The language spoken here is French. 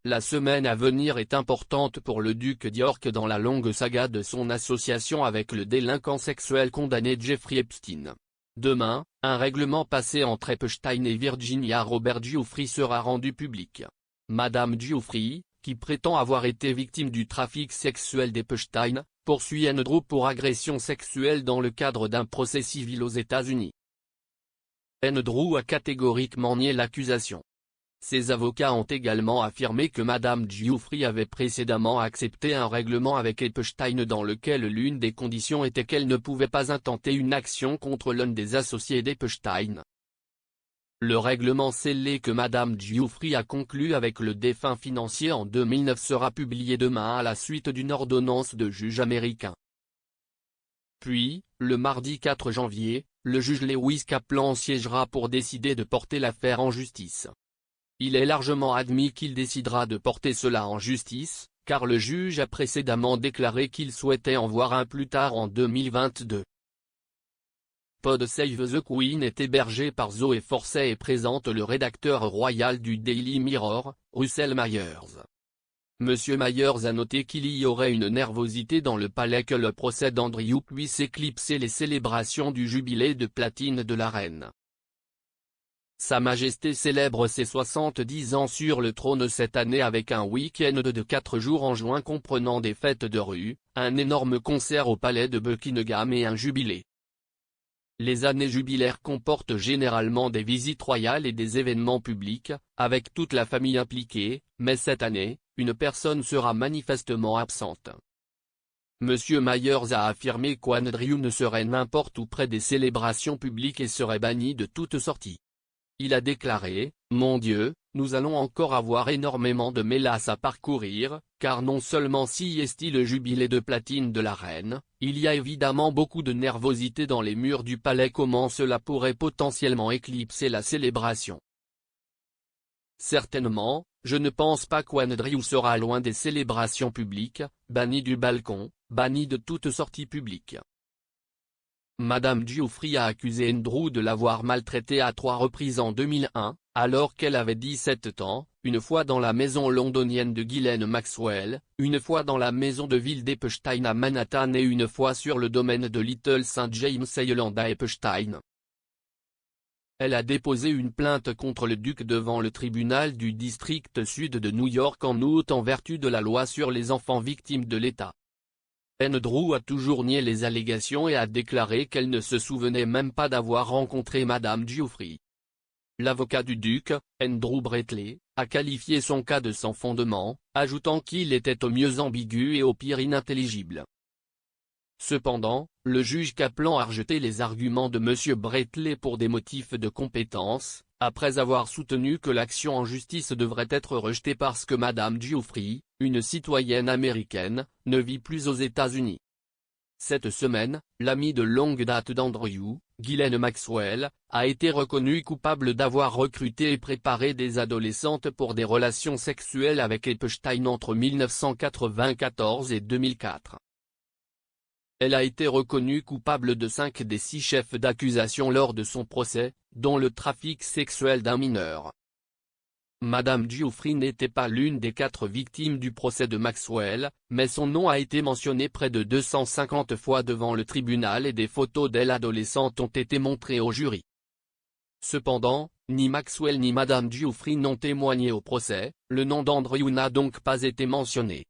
La semaine à venir est importante pour le duc d'York dans la longue saga de son association avec le délinquant sexuel condamné Jeffrey Epstein. Demain, un règlement passé entre Epstein et Virginia Robert Giuffre sera rendu public. Madame Giuffre, qui prétend avoir été victime du trafic sexuel d'Epstein, poursuit Andrew pour agression sexuelle dans le cadre d'un procès civil aux États-Unis. Andrew a catégoriquement nié l'accusation. Ses avocats ont également affirmé que Madame Giuffre avait précédemment accepté un règlement avec Epstein dans lequel l'une des conditions était qu'elle ne pouvait pas intenter une action contre l'un des associés d'Epstein. Le règlement scellé que Madame Giuffre a conclu avec le défunt financier en 2009 sera publié demain à la suite d'une ordonnance de juge américain. Puis, le mardi 4 janvier, le juge Lewis Kaplan siégera pour décider de porter l'affaire en justice. Il est largement admis qu'il décidera de porter cela en justice, car le juge a précédemment déclaré qu'il souhaitait en voir un plus tard en 2022. Pod Save the Queen est hébergé par Zoé Forcey et présente le rédacteur royal du Daily Mirror, Russell Myers. Monsieur Myers a noté qu'il y aurait une nervosité dans le palais que le procès d'Andrew puisse éclipser les célébrations du jubilé de platine de la reine. Sa Majesté célèbre ses 70 ans sur le trône cette année avec un week-end de 4 jours en juin comprenant des fêtes de rue, un énorme concert au palais de Buckingham et un jubilé. Les années jubilaires comportent généralement des visites royales et des événements publics, avec toute la famille impliquée, mais cette année, une personne sera manifestement absente. Monsieur Myers a affirmé qu'Andrew ne serait n'importe où près des célébrations publiques et serait banni de toute sortie. Il a déclaré, « Mon Dieu, nous allons encore avoir énormément de mélasses à parcourir, car non seulement si est le jubilé de platine de la reine, il y a évidemment beaucoup de nervosité dans les murs du palais. Comment cela pourrait potentiellement éclipser la célébration? Certainement, je ne pense pas qu'Andrew sera loin des célébrations publiques, banni du balcon, banni de toute sortie publique. » Madame Giuffre a accusé Andrew de l'avoir maltraité à 3 reprises en 2001, alors qu'elle avait 17 ans, une fois dans la maison londonienne de Ghislaine Maxwell, une fois dans la maison de ville d'Epstein à Manhattan et une fois sur le domaine de Little St James Island à Epstein. Elle a déposé une plainte contre le duc devant le tribunal du district sud de New York en août en vertu de la loi sur les enfants victimes de l'État. Andrew a toujours nié les allégations et a déclaré qu'elle ne se souvenait même pas d'avoir rencontré Madame Giuffre. L'avocat du duc, Andrew Bretley, a qualifié son cas de sans fondement, ajoutant qu'il était au mieux ambigu et au pire inintelligible. Cependant, le juge Kaplan a rejeté les arguments de M. Bretley pour des motifs de compétence, après avoir soutenu que l'action en justice devrait être rejetée parce que Madame Giuffre, une citoyenne américaine, ne vit plus aux États-Unis. Cette semaine, l'amie de longue date d'Andrew, Ghislaine Maxwell, a été reconnue coupable d'avoir recruté et préparé des adolescentes pour des relations sexuelles avec Epstein entre 1994 et 2004. Elle a été reconnue coupable de 5 des 6 chefs d'accusation lors de son procès, dont le trafic sexuel d'un mineur. Madame Giuffre n'était pas l'une des 4 victimes du procès de Maxwell, mais son nom a été mentionné près de 250 fois devant le tribunal et des photos d'elle adolescente ont été montrées au jury. Cependant, ni Maxwell ni Madame Giuffre n'ont témoigné au procès, le nom d'Andrew n'a donc pas été mentionné.